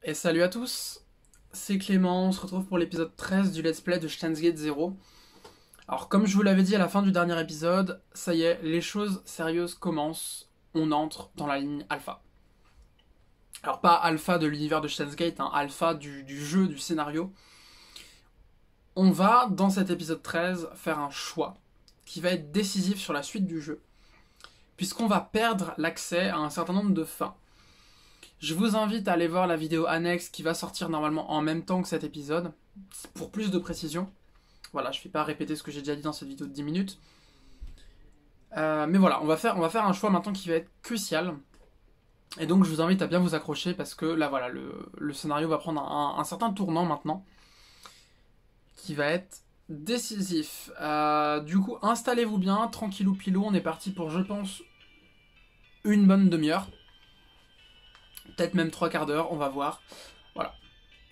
Et salut à tous, c'est Clément, on se retrouve pour l'épisode 13 du Let's Play de Steins Gate 0. Alors comme je vous l'avais dit à la fin du dernier épisode, ça y est, les choses sérieuses commencent, on entre dans la ligne alpha. Alors pas alpha de l'univers de Steins Gate, hein, alpha du jeu, du scénario. On va, dans cet épisode 13, faire un choix qui va être décisif sur la suite du jeu, puisqu'on va perdre l'accès à un certain nombre de fins. Je vous invite à aller voir la vidéo annexe qui va sortir normalement en même temps que cet épisode, pour plus de précision. Voilà, je ne vais pas répéter ce que j'ai déjà dit dans cette vidéo de 10 minutes. Mais voilà, on va faire un choix maintenant qui va être crucial. Et donc je vous invite à bien vous accrocher parce que là voilà, le scénario va prendre un certain tournant maintenant, qui va être décisif. Du coup, installez-vous bien, tranquillou pilou, on est parti pour, je pense, une bonne demi-heure. Peut-être même 3/4 d'heure, on va voir. Voilà.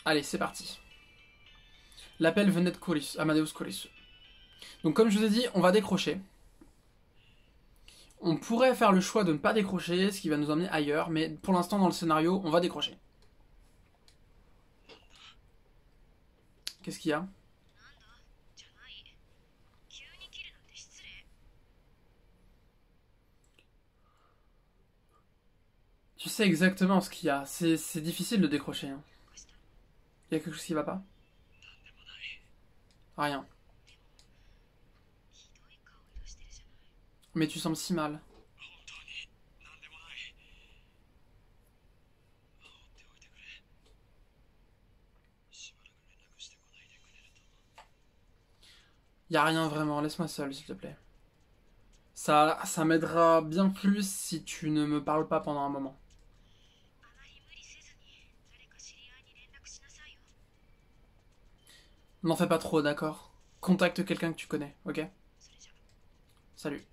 Allez, c'est parti. L'appel venait de Amadeus Kurisu. Donc comme je vous ai dit, on va décrocher. On pourrait faire le choix de ne pas décrocher, ce qui va nous emmener ailleurs, mais pour l'instant dans le scénario, on va décrocher. Qu'est-ce qu'il y a? Tu sais exactement ce qu'il y a. C'est difficile de décrocher. Hein. Il y a quelque chose qui va pas? Rien. Mais tu sembles si mal. Y a rien vraiment, laisse-moi seul s'il te plaît. Ça m'aidera bien plus si tu ne me parles pas pendant un moment. N'en fais pas trop, d'accord? Contacte quelqu'un que tu connais, ok? Salut.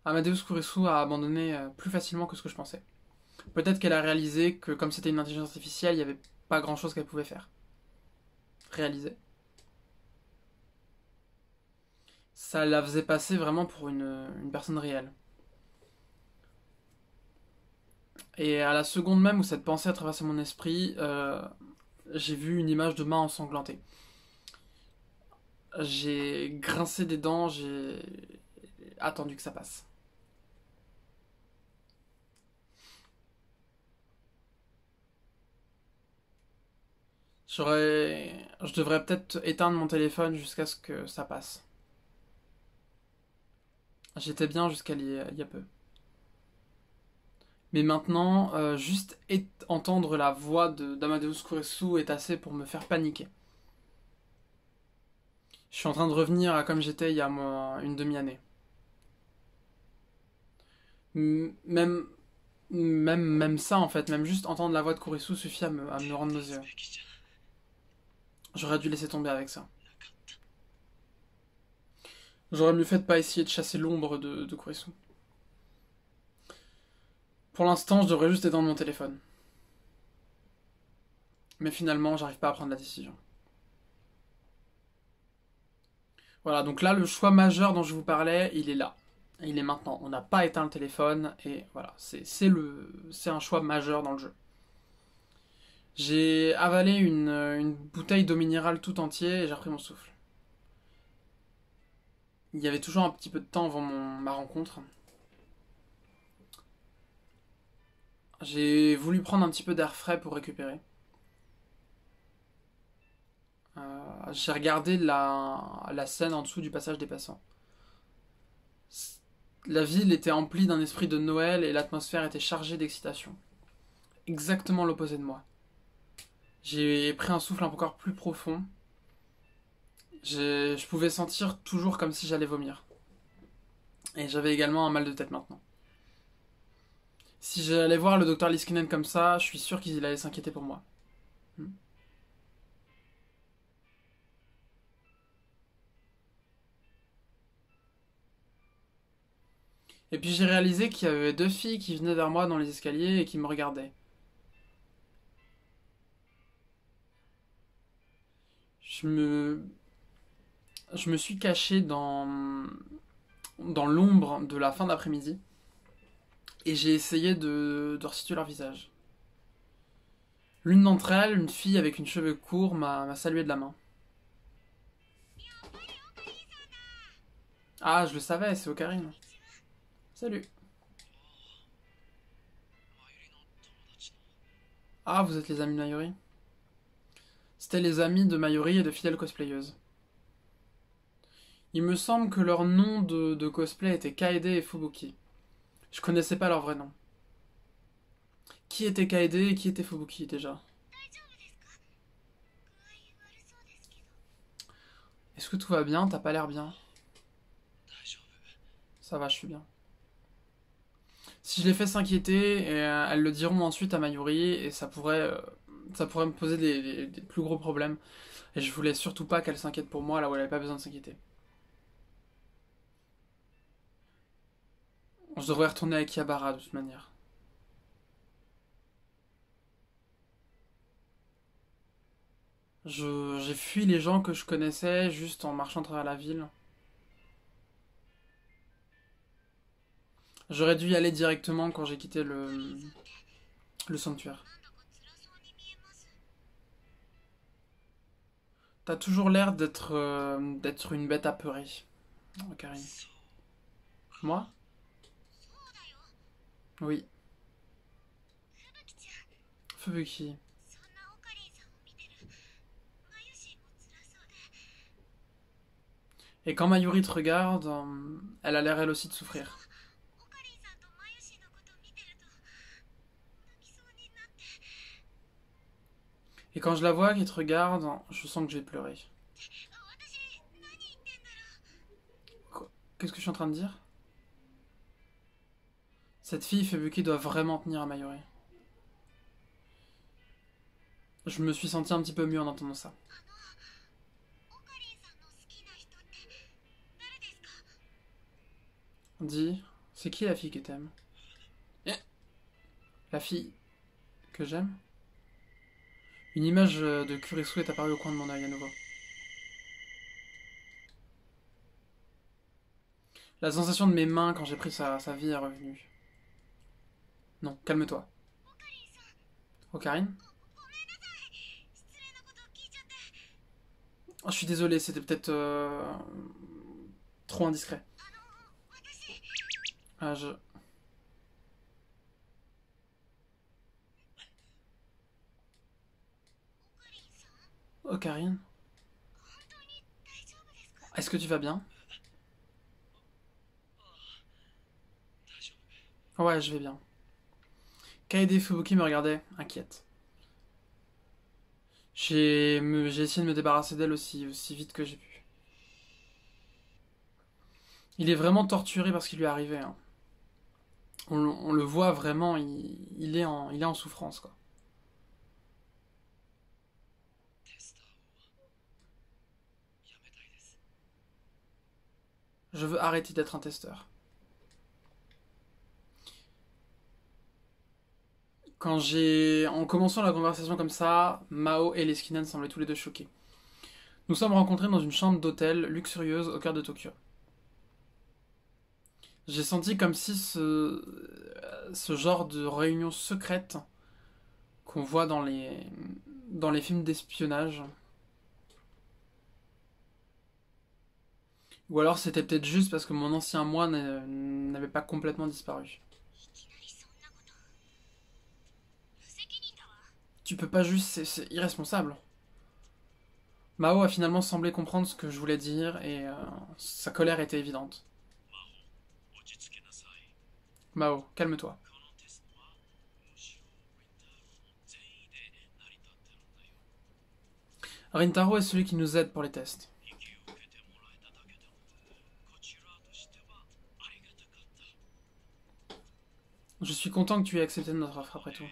Amadeus Kurisu a abandonné plus facilement que ce que je pensais. Peut-être qu'elle a réalisé que comme c'était une intelligence artificielle, il n'y avait pas grand-chose qu'elle pouvait faire. Réaliser. Ça la faisait passer vraiment pour une personne réelle. Et à la seconde même où cette pensée a traversé mon esprit, j'ai vu une image de main ensanglantée. J'ai grincé des dents, j'ai attendu que ça passe. Je devrais peut-être éteindre mon téléphone jusqu'à ce que ça passe. J'étais bien jusqu'à il y a peu. Mais maintenant, juste entendre la voix d'Amadeus Kurisu est assez pour me faire paniquer. Je suis en train de revenir à comme j'étais il y a une demi-année. Même, même ça en fait, même juste entendre la voix de Kurisu suffit à me rendre nauséeux. J'aurais dû laisser tomber avec ça. J'aurais mieux fait de pas essayer de chasser l'ombre de Kurisu. Pour l'instant, je devrais juste éteindre mon téléphone. Mais finalement, j'arrive pas à prendre la décision. Voilà, donc là, le choix majeur dont je vous parlais, il est là. Il est maintenant. On n'a pas éteint le téléphone et voilà, c'est un choix majeur dans le jeu. J'ai avalé une bouteille d'eau minérale tout entier et j'ai repris mon souffle. Il y avait toujours un petit peu de temps avant ma rencontre. J'ai voulu prendre un petit peu d'air frais pour récupérer. J'ai regardé la scène en dessous du passage des passants. La ville était emplie d'un esprit de Noël et l'atmosphère était chargée d'excitation. Exactement l'opposé de moi. J'ai pris un souffle encore plus profond. Je pouvais sentir toujours comme si j'allais vomir. Et j'avais également un mal de tête maintenant. Si j'allais voir le docteur Liskinen comme ça, je suis sûr qu'il allait s'inquiéter pour moi. Hmm. Et puis j'ai réalisé qu'il y avait deux filles qui venaient vers moi dans les escaliers et qui me regardaient. Je me, je me suis caché dans l'ombre de la fin d'après-midi. et j'ai essayé de restituer leur visage. L'une d'entre elles, une fille avec une cheveux courts, m'a salué de la main. Ah, je le savais, c'est Ocarine. Salut. Ah, vous êtes les amis de Mayuri? C'était les amis de Mayuri et de fidèles cosplayeuses. Il me semble que leur nom de cosplay était Kaede et Fubuki. Je connaissais pas leur vrai nom. Qui était Kaede et qui était Fubuki déjà? Est-ce que tout va bien? T'as pas l'air bien. Ça va, je suis bien. Si je les fais s'inquiéter, elles le diront ensuite à Mayuri et ça pourrait me poser des plus gros problèmes. Et je voulais surtout pas qu'elle s'inquiète pour moi là où elle avait pas besoin de s'inquiéter. Je devrais retourner avec Yabara de toute manière. J'ai fui les gens que je connaissais juste en marchant à travers la ville. J'aurais dû y aller directement quand j'ai quitté le sanctuaire. T'as toujours l'air d'être une bête apeurée, Karine. Moi? Oui. Fubuki. Et quand Mayuri te regarde, elle a l'air elle aussi de souffrir. Et quand je la vois qui te regarde, je sens que je vais pleurer. Qu'est-ce que je suis en train de dire? Cette fille Fubuki doit vraiment tenir à Mayuri. Je me suis senti un petit peu mieux en entendant ça. Dis, c'est qui la fille que t'aimes? La fille que j'aime? Une image de Kurisu est apparue au coin de mon œil à nouveau. La sensation de mes mains quand j'ai pris sa vie est revenue. Non, calme-toi. Ocarine? Oh, je suis désolé, c'était peut-être trop indiscret. Ah, Ocarine? Est-ce que tu vas bien? Ouais, je vais bien. Kaede Fubuki me regardait, inquiète. J'ai essayé de me débarrasser d'elle aussi vite que j'ai pu. Il est vraiment torturé par ce qui lui est arrivé, hein. On le voit vraiment, il est en souffrance, quoi. Je veux arrêter d'être un testeur. En commençant la conversation comme ça, Mao et Leskinen semblaient tous les deux choqués. Nous sommes rencontrés dans une chambre d'hôtel luxurieuse au cœur de Tokyo. J'ai senti comme si ce genre de réunion secrète qu'on voit dans les films d'espionnage, ou alors c'était peut-être juste parce que mon ancien moi n'avait pas complètement disparu. Tu peux pas juste, c'est irresponsable. Mao a finalement semblé comprendre ce que je voulais dire et sa colère était évidente. Mao, calme-toi. Rintaro est celui qui nous aide pour les tests. Je suis content que tu aies accepté notre offre après tout.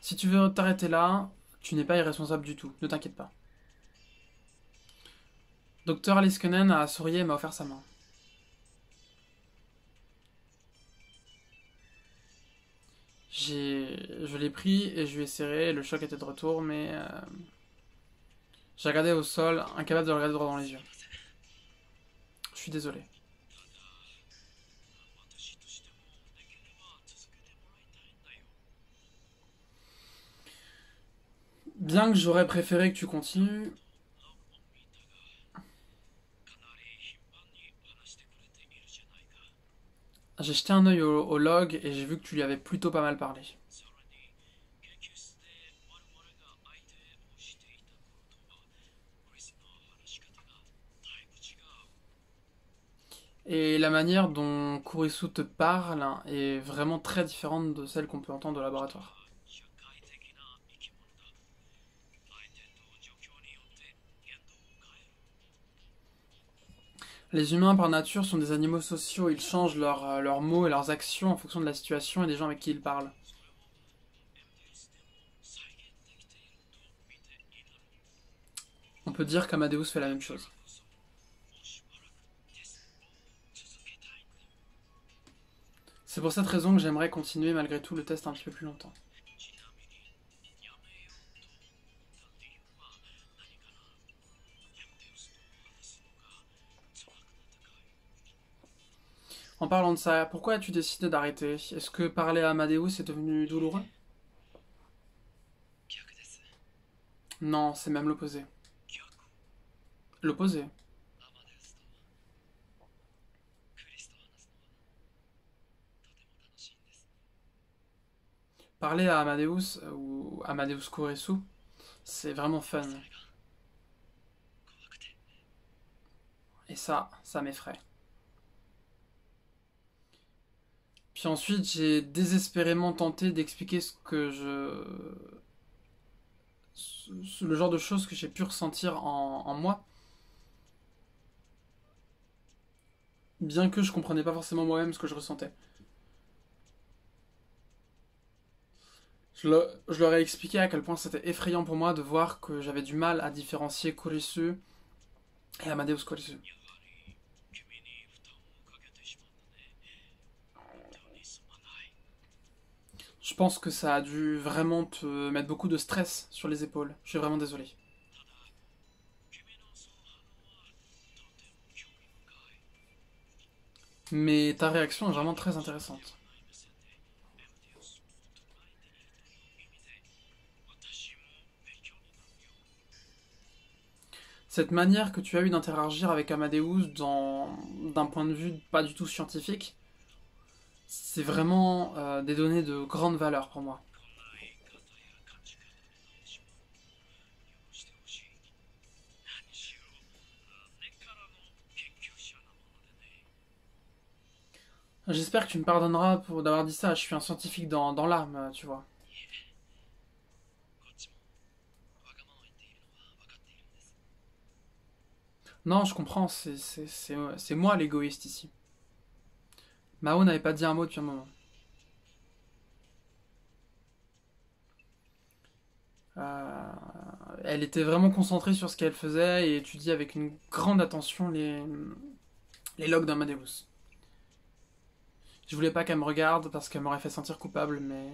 Si tu veux t'arrêter là, tu n'es pas irresponsable du tout, ne t'inquiète pas. Docteur Aliskenen a souri et m'a offert sa main. Je l'ai pris et je lui ai serré, le choc était de retour, mais j'ai regardé au sol, incapable de le regarder droit dans les yeux. suis désolé. Bien que j'aurais préféré que tu continues, j'ai jeté un œil au log et j'ai vu que tu lui avais plutôt pas mal parlé. Et la manière dont Kurisu te parle est vraiment très différente de celle qu'on peut entendre au laboratoire. Les humains, par nature, sont des animaux sociaux. Ils changent leurs mots et leurs actions en fonction de la situation et des gens avec qui ils parlent. On peut dire qu'Amadeus fait la même chose. C'est pour cette raison que j'aimerais continuer malgré tout le test un petit peu plus longtemps. En parlant de ça, pourquoi as-tu décidé d'arrêter? Est-ce que parler à Amadeus est devenu douloureux? Non, c'est même l'opposé. L'opposé. Parler à Amadeus ou Amadeus Kurisu, c'est vraiment fun. Et ça m'effraie. Puis ensuite, j'ai désespérément tenté d'expliquer le genre de choses que j'ai pu ressentir en moi, bien que je comprenais pas forcément moi-même ce que je ressentais. Je leur ai expliqué à quel point c'était effrayant pour moi de voir que j'avais du mal à différencier Kurisu et Amadeus Kurisu. Je pense que ça a dû vraiment te mettre beaucoup de stress sur les épaules. Je suis vraiment désolé. Mais ta réaction est vraiment très intéressante. Cette manière que tu as eu d'interagir avec Amadeus d'un point de vue pas du tout scientifique, c'est vraiment des données de grande valeur pour moi. J'espère que tu me pardonneras pour d'avoir dit ça. Je suis un scientifique dans l'âme, tu vois. Non, je comprends, c'est moi l'égoïste ici. Mao n'avait pas dit un mot depuis un moment. Euh, Elle était vraiment concentrée sur ce qu'elle faisait et étudiait avec une grande attention les logs d'Amadeus. Je voulais pas qu'elle me regarde parce qu'elle m'aurait fait sentir coupable, mais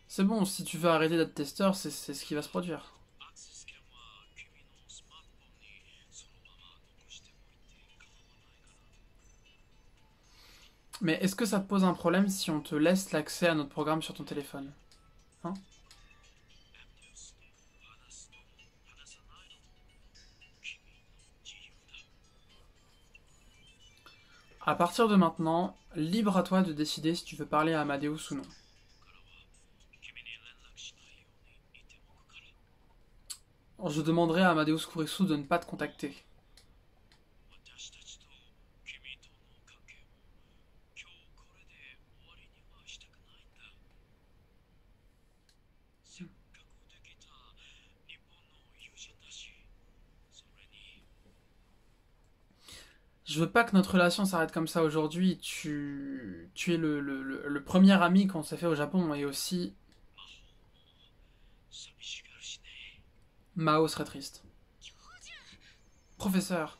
c'est bon, si tu veux arrêter d'être testeur, c'est ce qui va se produire. Mais est-ce que ça te pose un problème si on te laisse l'accès à notre programme sur ton téléphone? Hein? À partir de maintenant, libre à toi de décider si tu veux parler à Amadeus ou non. Je demanderai à Amadeus Kurisu de ne pas te contacter. Je veux pas que notre relation s'arrête comme ça aujourd'hui. Tu es le premier ami qu'on s'est fait au Japon et aussi Mao serait triste. Professeur,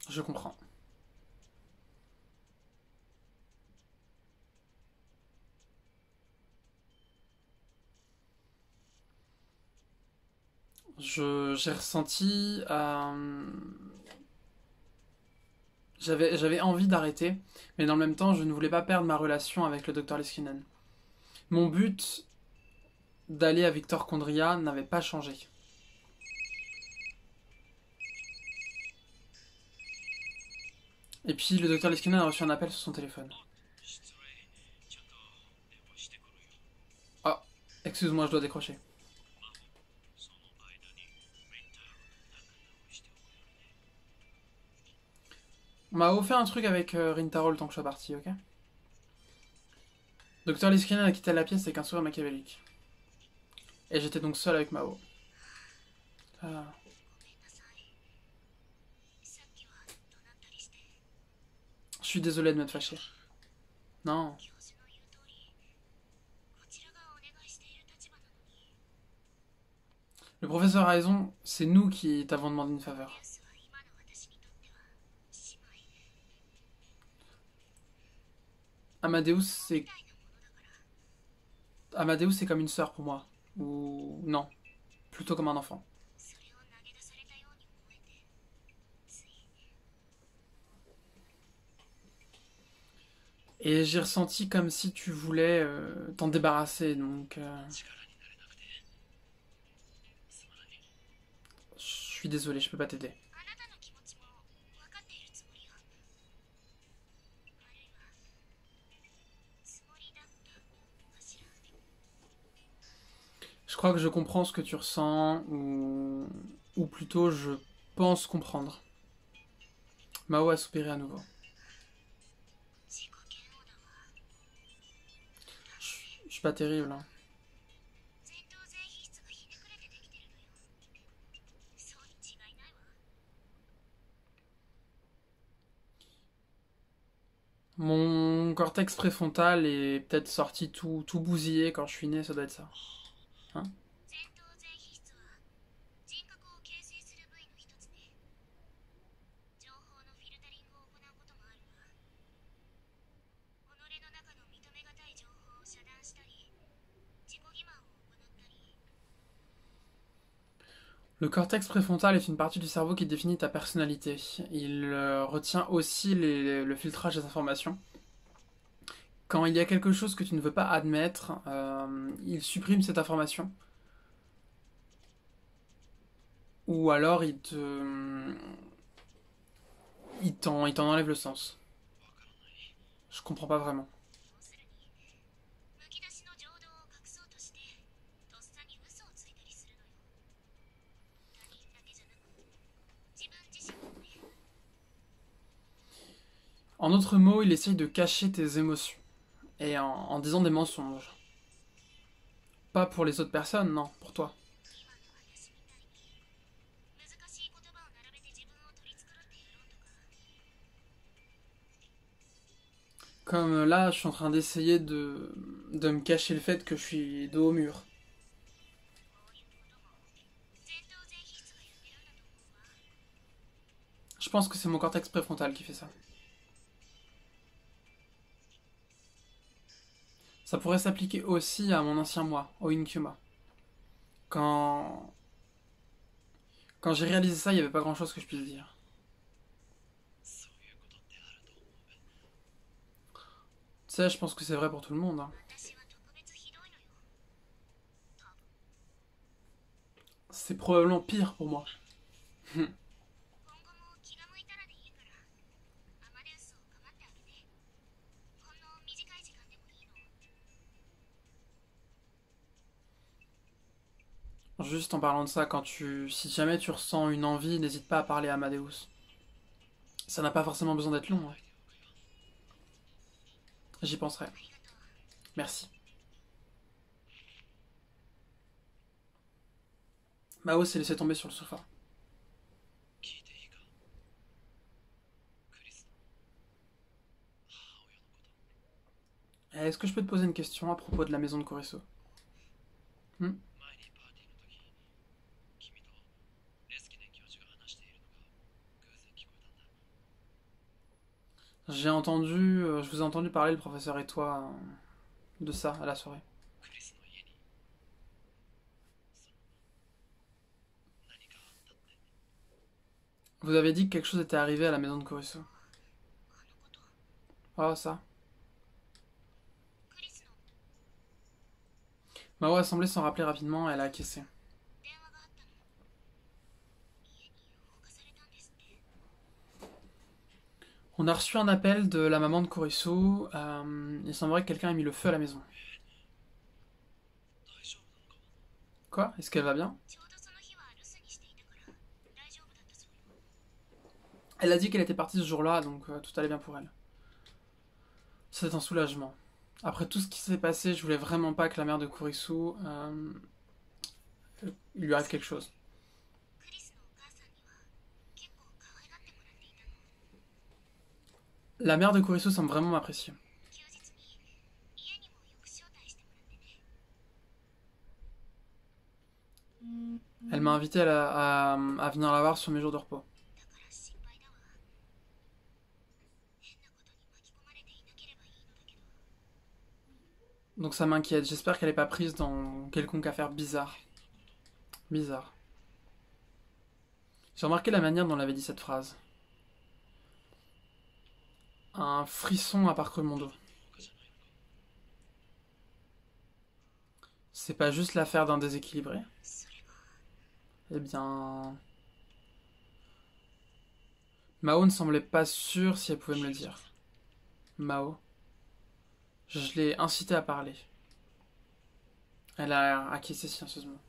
je comprends. J'ai ressenti... j'avais envie d'arrêter, mais dans le même temps, je ne voulais pas perdre ma relation avec le docteur Liskinen. Mon but d'aller à Victor Kondria n'avait pas changé. Et puis le docteur Liskinen a reçu un appel sur son téléphone. Ah, excuse-moi, je dois décrocher. On m'a offert un truc avec Rintaro le temps que je sois parti, ok? Docteur Liskinen a quitté la pièce avec un sourire machiavélique. Et j'étais donc seul avec Mao. Ah. Je suis désolé de m'être fâché. Non. Le professeur a raison, c'est nous qui t'avons demandé une faveur. Amadeus, c'est... Amadeus, c'est comme une sœur pour moi. Ou... non. Plutôt comme un enfant. Et j'ai ressenti comme si tu voulais t'en débarrasser, donc... je suis désolé, je peux pas t'aider. Je crois que je comprends ce que tu ressens, ou plutôt je pense comprendre. Mao a soupiré à nouveau. Je suis pas terrible, hein. Mon cortex préfrontal est peut-être sorti tout bousillé quand je suis né, ça doit être ça. Hein? Le cortex préfrontal est une partie du cerveau qui définit ta personnalité. Il retient aussi le filtrage des informations. Quand il y a quelque chose que tu ne veux pas admettre, il supprime cette information. Ou alors il t'en enlève le sens. Je comprends pas vraiment. En d'autres mots, il essaye de cacher tes émotions. Et en disant des mensonges. Pas pour les autres personnes, non, pour toi. Comme là, je suis en train d'essayer de me cacher le fait que je suis dos au mur. Je pense que c'est mon cortex préfrontal qui fait ça. Ça pourrait s'appliquer aussi à mon ancien moi, au Inkuma. Quand, quand j'ai réalisé ça, il n'y avait pas grand chose que je puisse dire. Tu sais, je pense que c'est vrai pour tout le monde, hein. C'est probablement pire pour moi. Juste en parlant de ça, si jamais tu ressens une envie, n'hésite pas à parler à Amadeus. Ça n'a pas forcément besoin d'être long, hein. J'y penserai. Merci. Mao s'est laissé tomber sur le sofa. Est-ce que je peux te poser une question à propos de la maison de Koreso? Hmm. Je vous ai entendu parler, le professeur et toi, de ça à la soirée. Vous avez dit que quelque chose était arrivé à la maison de Kurisu. Oh, ça. Mao a semblé s'en rappeler rapidement, elle a acquiescé. On a reçu un appel de la maman de Kurisu. Il semblerait que quelqu'un ait mis le feu à la maison. Quoi? Est-ce qu'elle va bien? Elle a dit qu'elle était partie ce jour-là, donc tout allait bien pour elle. C'est un soulagement. Après tout ce qui s'est passé, je voulais vraiment pas que la mère de Kurisu il lui arrive quelque chose. La mère de Kurisu semble vraiment m'apprécier. Elle m'a invité à venir la voir sur mes jours de repos. Donc ça m'inquiète. J'espère qu'elle n'est pas prise dans quelconque affaire bizarre. Bizarre. J'ai remarqué la manière dont elle avait dit cette phrase. Un frisson a parcouru mon dos. C'est pas juste l'affaire d'un déséquilibré? Eh bien... Mao ne semblait pas sûre si elle pouvait me le dire. Mao. Je l'ai incitée à parler. Elle a acquiescé silencieusement.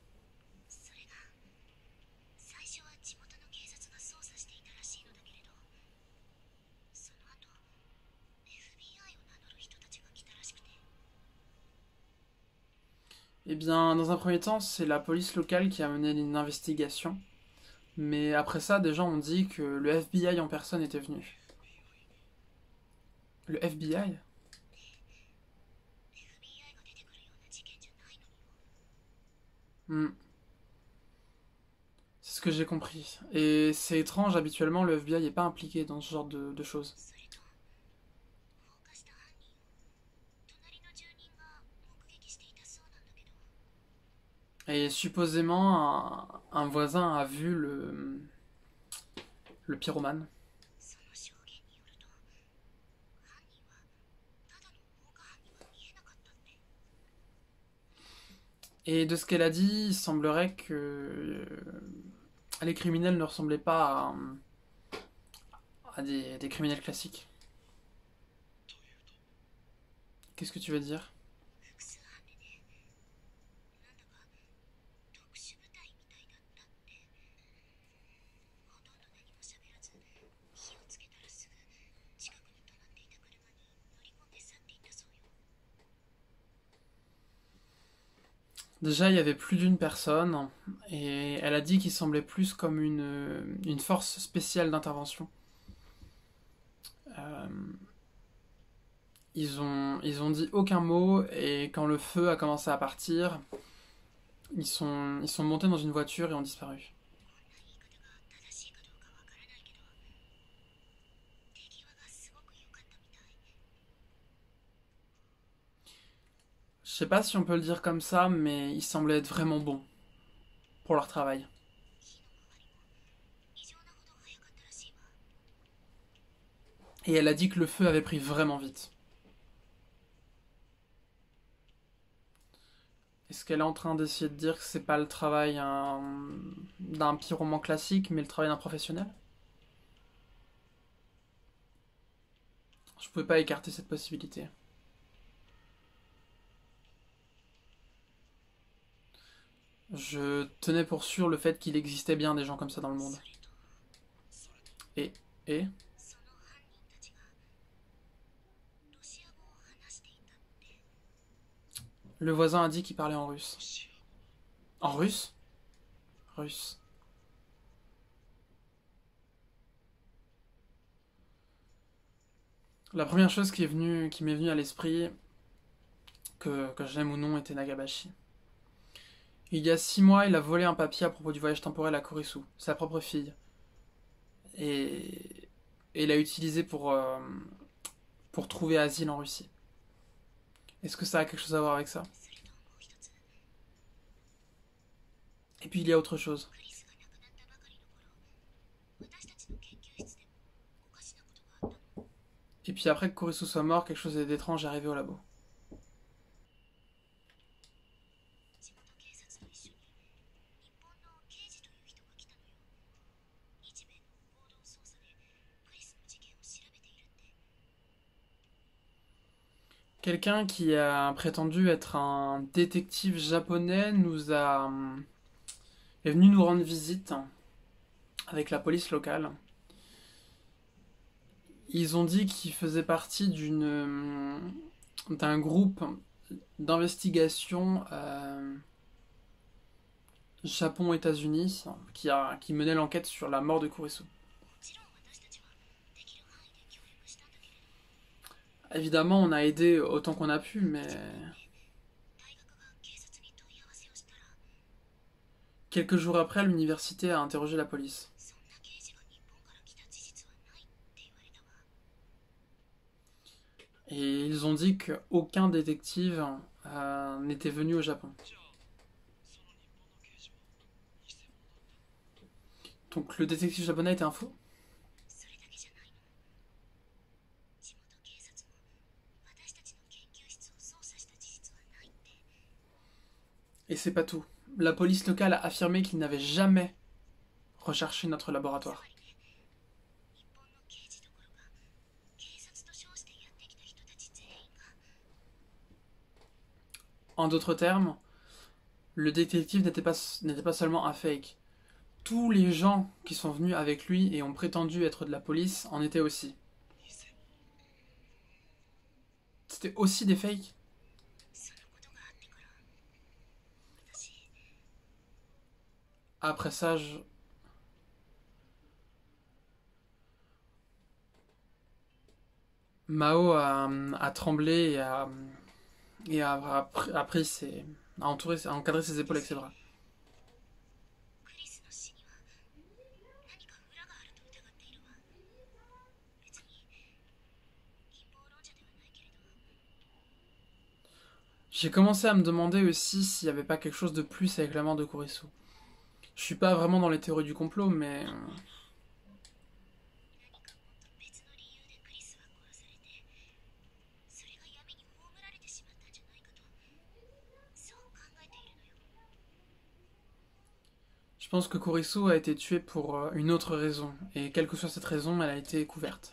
Eh bien, dans un premier temps, c'est la police locale qui a mené une investigation. Mais après ça, des gens ont dit que le FBI en personne était venu. Le FBI? Hmm, c'est ce que j'ai compris. Et c'est étrange, habituellement, le FBI n'est pas impliqué dans ce genre de choses. Et supposément, un voisin a vu le pyromane. Et de ce qu'elle a dit, il semblerait que les criminels ne ressemblaient pas à des criminels classiques. Qu'est-ce que tu veux dire? Déjà, il y avait plus d'une personne, et elle a dit qu'il semblait plus comme une force spéciale d'intervention. Euh, ils ont dit aucun mot, et quand le feu a commencé à partir, ils sont montés dans une voiture et ont disparu. Je sais pas si on peut le dire comme ça, mais ils semblaient être vraiment bons pour leur travail. Et elle a dit que le feu avait pris vraiment vite. Est-ce qu'elle est en train d'essayer de dire que c'est pas le travail d'un pyromane classique, mais le travail d'un professionnel? Je pouvais pas écarter cette possibilité. Je tenais pour sûr le fait qu'il existait bien des gens comme ça dans le monde. Et, et, le voisin a dit qu'il parlait en russe. En russe? Russe. La première chose qui m'est venue à l'esprit, que j'aime ou non, était Nagabashi. Il y a 6 mois, il a volé un papier à propos du voyage temporel à Kurisu, sa propre fille. Et, et l'a utilisé pour trouver asile en Russie. Est-ce que ça a quelque chose à voir avec ça? Et puis il y a autre chose. Et puis après que Kurisu soit mort, quelque chose d'étrange est arrivé au labo. Quelqu'un qui a prétendu être un détective japonais est venu nous rendre visite avec la police locale. Ils ont dit qu'il faisait partie d'un groupe d'investigation Japon-États-Unis qui menait l'enquête sur la mort de Kurisu. Évidemment, on a aidé autant qu'on a pu, mais quelques jours après, l'université a interrogé la police. Et ils ont dit qu'aucun détective n'était venu au Japon. Donc le détective japonais était un faux. Et c'est pas tout. La police locale a affirmé qu'il n'avait jamais recherché notre laboratoire. En d'autres termes, le détective n'était pas seulement un fake. Tous les gens qui sont venus avec lui et ont prétendu être de la police en étaient aussi. C'était aussi des fakes. Après ça, Mao a tremblé a pris a encadré ses épaules avec ses bras. J'ai commencé à me demander aussi s'il n'y avait pas quelque chose de plus avec la mort de Kurisu. Je suis pas vraiment dans les théories du complot, mais je pense que Kurisu a été tué pour une autre raison, et quelle que soit cette raison, elle a été couverte.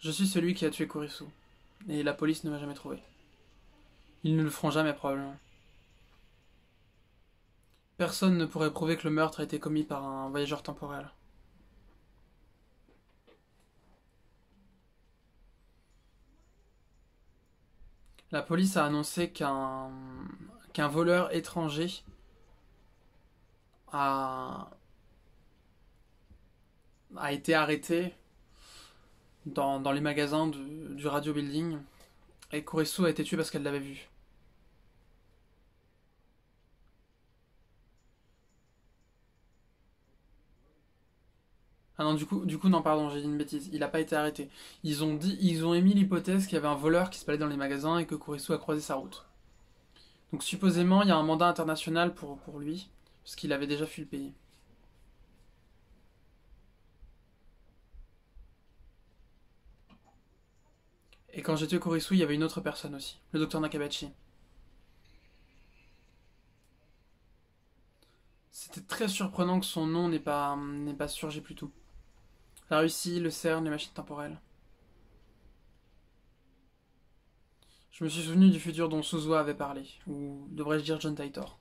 Je suis celui qui a tué Kurisu, et la police ne m'a jamais trouvé. Ils ne le feront jamais probablement. Personne ne pourrait prouver que le meurtre a été commis par un voyageur temporel. La police a annoncé qu'un voleur étranger a, a été arrêté dans les magasins du Radio Building et Kurisu a été tué parce qu'elle l'avait vu. Ah non, du coup, non, pardon, j'ai dit une bêtise. Il n'a pas été arrêté. Ils ont émis l'hypothèse qu'il y avait un voleur qui se baladait dans les magasins et que Kurisu a croisé sa route. Donc supposément, il y a un mandat international pour lui, parce qu'il avait déjà fui le pays. Et quand j'ai tué Kurisu, il y avait une autre personne aussi, le docteur Nakabachi. C'était très surprenant que son nom n'ait pas surgi plus tôt. La Russie, le CERN, les machines temporelles. Je me suis souvenu du futur dont Suzuha avait parlé, ou devrais-je dire John Titor.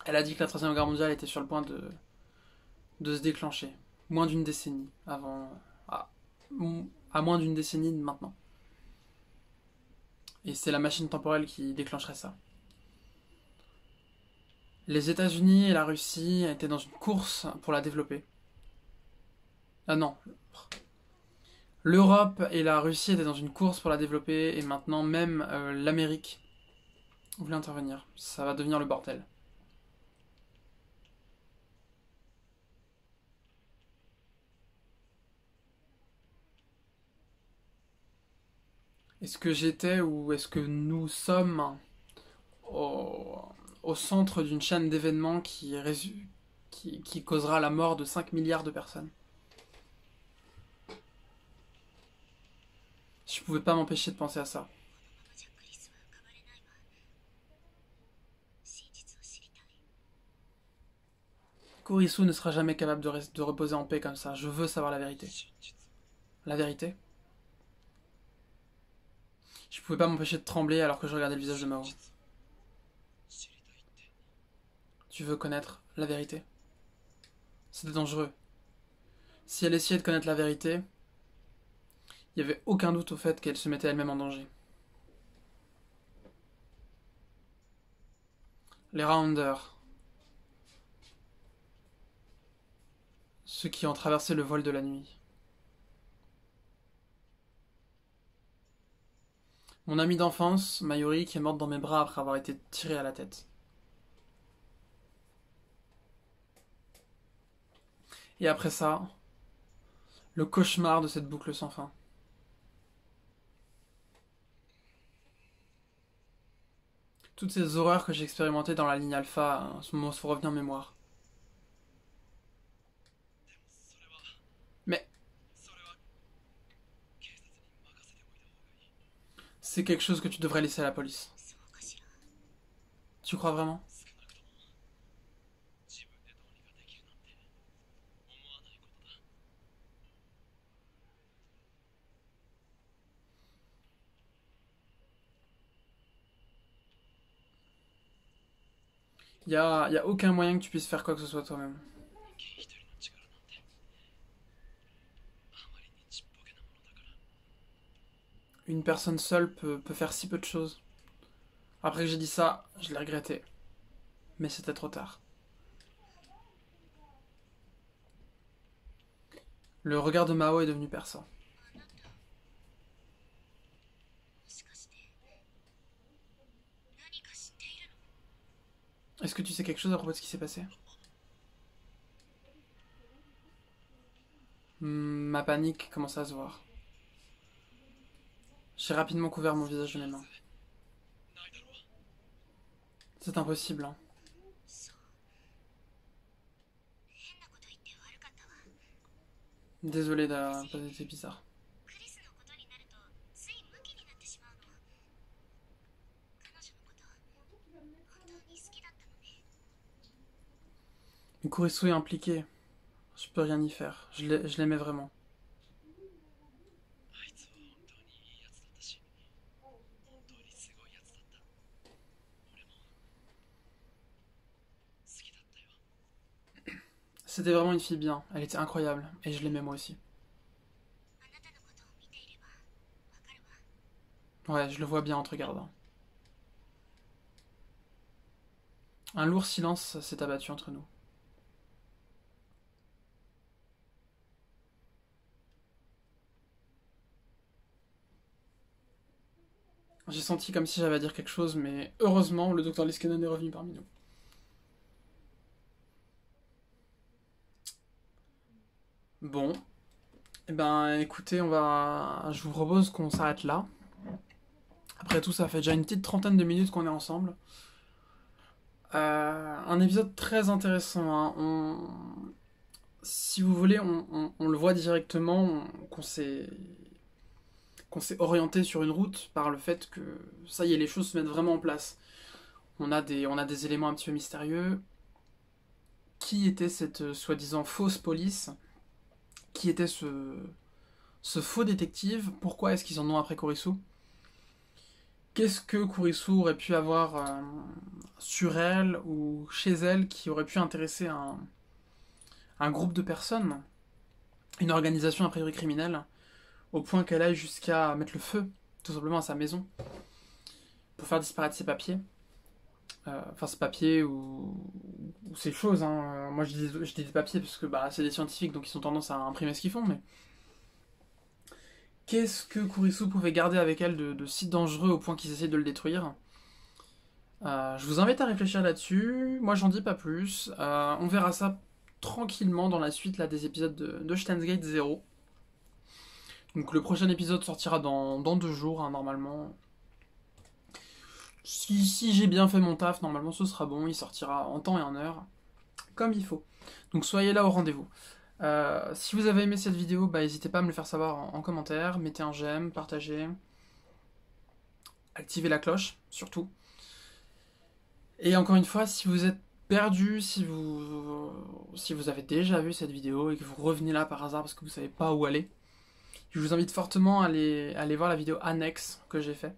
Elle a dit que la Troisième Guerre mondiale était sur le point de se déclencher. Moins d'une décennie avant. À, à moins d'une décennie de maintenant. Et c'est la machine temporelle qui déclencherait ça. Les États-Unis et la Russie étaient dans une course pour la développer. Ah non. L'Europe et la Russie étaient dans une course pour la développer et maintenant même l'Amérique voulait intervenir. Ça va devenir le bordel. Est-ce que j'étais ou est-ce que nous sommes au, au centre d'une chaîne d'événements qui causera la mort de 5 milliards de personnes. Je pouvais pas m'empêcher de penser à ça. Kurisu ne sera jamais capable de reposer en paix comme ça. Je veux savoir la vérité. La vérité? Je pouvais pas m'empêcher de trembler alors que je regardais le visage de Mao. Tu veux connaître la vérité? C'était dangereux. Si elle essayait de connaître la vérité, il n'y avait aucun doute au fait qu'elle se mettait elle-même en danger. Les Rounders. Ceux qui ont traversé le voile de la nuit. Mon amie d'enfance, Mayuri, qui est morte dans mes bras après avoir été tirée à la tête. Et après ça, le cauchemar de cette boucle sans fin. Toutes ces horreurs que j'ai expérimentées dans la ligne alpha me sont revenues en mémoire. Mais c'est quelque chose que tu devrais laisser à la police. Tu crois vraiment? Y a aucun moyen que tu puisses faire quoi que ce soit toi-même. Une personne seule peut faire si peu de choses. Après que j'ai dit ça, je l'ai regretté. Mais c'était trop tard. Le regard de Mao est devenu perçant. Est-ce que tu sais quelque chose à propos de ce qui s'est passé? Ma panique commence à se voir. J'ai rapidement couvert mon visage de mes mains. C'est impossible, hein. Désolé d'avoir été bizarre. Kurisu est impliqué. Je peux rien y faire. Je l'aimais vraiment. C'était vraiment une fille bien. Elle était incroyable. Et je l'aimais moi aussi. Ouais, je le vois bien en te regardant. Un lourd silence s'est abattu entre nous. J'ai senti comme si j'avais à dire quelque chose, mais heureusement, le docteur Liskanen est revenu parmi nous. Bon. Eh ben, écoutez, je vous propose qu'on s'arrête là. Après tout, ça fait déjà une petite trentaine de minutes qu'on est ensemble. Un épisode très intéressant, hein. Si vous voulez, on le voit directement qu'on s'est orienté sur une route par le fait que ça y est, les choses se mettent vraiment en place. On a des éléments un petit peu mystérieux. Qui était cette soi-disant fausse police? Qui était ce faux détective? Pourquoi est-ce qu'ils en ont après Kurisu? Qu'est-ce que Kurisu aurait pu avoir sur elle ou chez elle qui aurait pu intéresser un groupe de personnes, une organisation a priori criminelle, au point qu'elle aille jusqu'à mettre le feu, tout simplement, à sa maison, pour faire disparaître ses papiers. Enfin, ses papiers ou ces choses. Hein. Moi, je dis des papiers parce que bah, c'est des scientifiques, donc ils ont tendance à imprimer ce qu'ils font, mais qu'est-ce que Kurisu pouvait garder avec elle de si dangereux au point qu'ils essayent de le détruire? Je vous invite à réfléchir là-dessus. Moi, j'en dis pas plus. On verra ça tranquillement dans la suite là, des épisodes de Steins Gate 0. Donc le prochain épisode sortira dans 2 jours, hein, normalement. Si j'ai bien fait mon taf, normalement ce sera bon, il sortira en temps et en heure, comme il faut. Donc soyez là au rendez-vous. Si vous avez aimé cette vidéo, bah, n'hésitez pas à me le faire savoir en commentaire, mettez un j'aime, partagez, activez la cloche, surtout. Et encore une fois, si vous êtes perdu, si vous avez déjà vu cette vidéo et que vous revenez là par hasard parce que vous savez pas où aller, je vous invite fortement à aller voir la vidéo annexe que j'ai fait,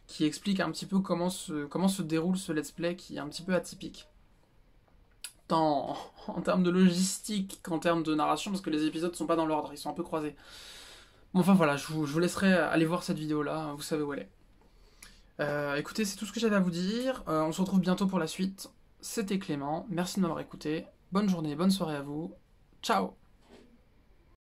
qui explique un petit peu comment se déroule ce let's play qui est un petit peu atypique. Tant en termes de logistique qu'en termes de narration, parce que les épisodes sont pas dans l'ordre, ils sont un peu croisés. Bon, enfin voilà, je vous laisserai aller voir cette vidéo là, vous savez où elle est. Écoutez, c'est tout ce que j'avais à vous dire. On se retrouve bientôt pour la suite. C'était Clément, merci de m'avoir écouté. Bonne journée, bonne soirée à vous. Ciao!